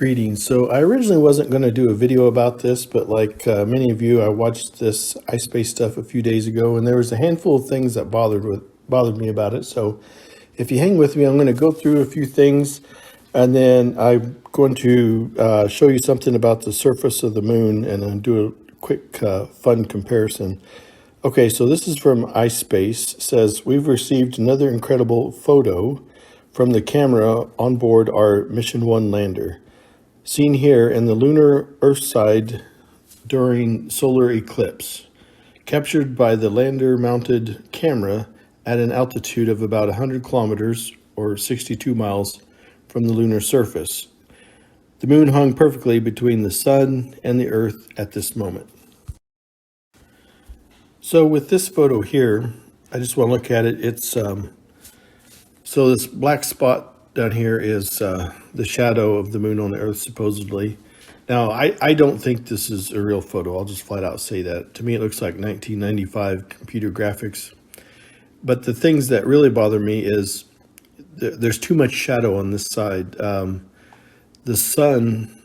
Greetings. So I originally wasn't going to do a video about this, but like many of you, I watched this iSpace stuff a few days ago, and there was a handful of things that bothered me about it. So if you hang with me, I'm going to go through a few things, and then I'm going to show you something about the surface of the moon, and then do a quick fun comparison. Okay, so this is from iSpace. It says, we've received another incredible photo from the camera on board our Mission 1 lander, seen here in the lunar Earth side during solar eclipse, captured by the lander-mounted camera at an altitude of about 100 kilometers or 62 miles from the lunar surface. The moon hung perfectly between the sun and the Earth at this moment. So with this photo here, I just want to look at it. It's so this black spot down here is the shadow of the moon on the Earth, supposedly. Now, I don't think this is a real photo. I'll just flat out say that. To me, it looks like 1995 computer graphics. But the things that really bother me is there's too much shadow on this side. The sun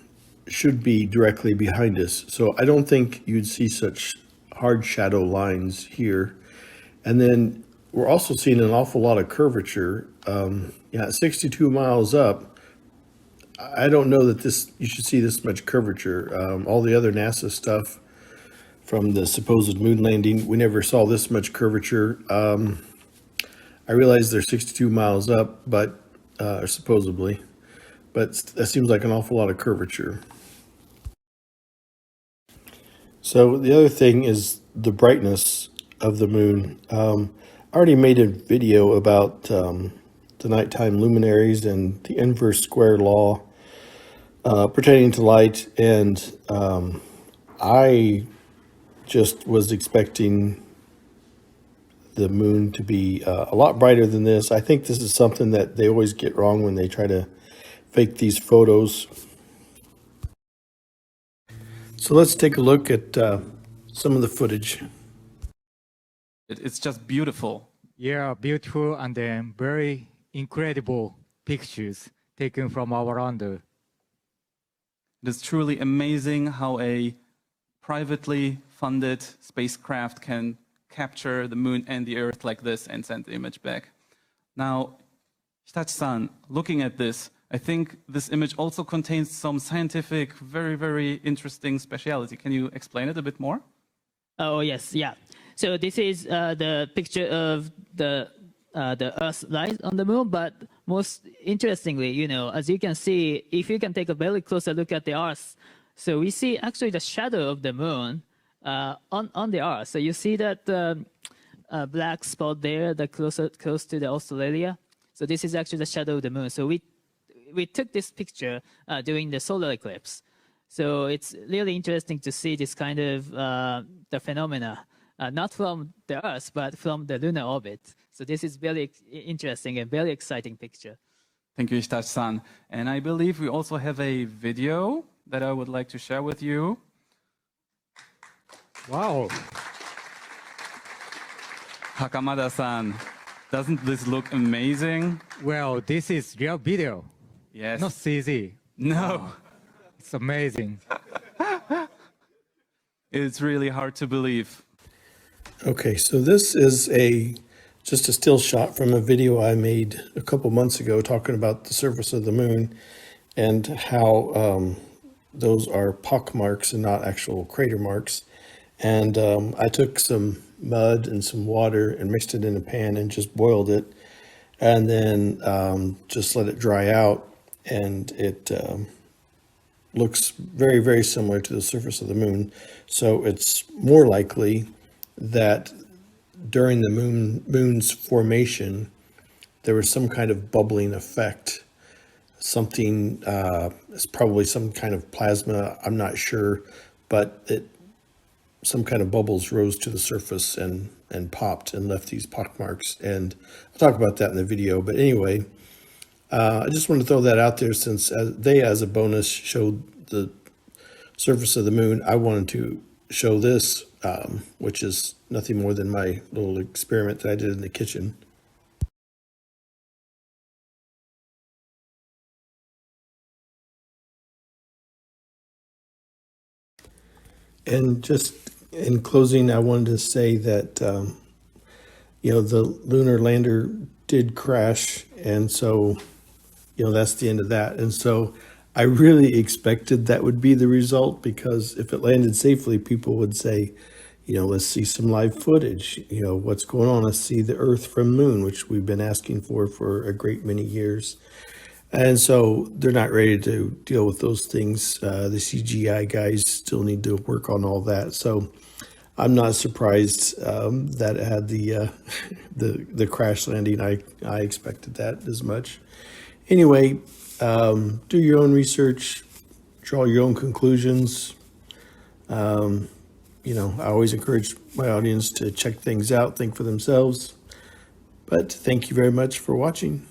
should be directly behind us. So I don't think you'd see such hard shadow lines here. And then we're also seeing an awful lot of curvature. 62 miles up, I don't know that you should see this much curvature. All the other NASA stuff from the supposed moon landing, we never saw this much curvature. I realize they're 62 miles up, but supposedly, but that seems like an awful lot of curvature. So the other thing is the brightness of the moon. I already made a video about the nighttime luminaries and the inverse square law pertaining to light, and I just was expecting the moon to be a lot brighter than this. I think this is something that they always get wrong when they try to fake these photos. So let's take a look at some of the footage. It's just beautiful. Yeah, beautiful and then very incredible pictures taken from our lander. It is truly amazing how a privately funded spacecraft can capture the moon and the Earth like this and send the image back. Now, Hitachi-san, looking at this, I think this image also contains some scientific, very, very interesting speciality. Can you explain it a bit more? Oh, yes, yeah. So this is the picture of the Earth light on the moon, but most interestingly, as you can see, if you can take a very closer look at the Earth, so we see actually the shadow of the moon on the Earth. So you see that black spot there, close to the Australia. So this is actually the shadow of the moon. So we took this picture during the solar eclipse. So it's really interesting to see this kind of the phenomena, not from the Earth, but from the lunar orbit. So this is very interesting and very exciting picture. Thank you, Hitachi-san. And I believe we also have a video that I would like to share with you. Wow. Hakamada-san, doesn't this look amazing? Well, this is real video. Yes. Not CG. No. It's amazing. It's really hard to believe. Okay, so this is just a still shot from a video I made a couple months ago talking about the surface of the moon and how those are pock marks and not actual crater marks. And I took some mud and some water and mixed it in a pan and just boiled it, and then just let it dry out, and it looks very, very similar to the surface of the moon. So it's more likely that during the moon's formation, there was some kind of bubbling effect. Something, it's probably some kind of plasma, I'm not sure, but some kind of bubbles rose to the surface and popped and left these pock marks. And I'll talk about that in the video. But anyway, I just want to throw that out there since they, as a bonus, showed the surface of the moon. I wanted to show this, which is nothing more than my little experiment that I did in the kitchen. And just in closing, I wanted to say that, the lunar lander did crash. And so, that's the end of that. And so I really expected that would be the result, because if it landed safely, people would say, let's see some live footage. What's going on? Let's see the Earth from Moon, which we've been asking for a great many years. And so they're not ready to deal with those things. The CGI guys still need to work on all that. So I'm not surprised that it had the crash landing. I expected that as much. Anyway, do your own research, draw your own conclusions. I always encourage my audience to check things out, think for themselves. But thank you very much for watching.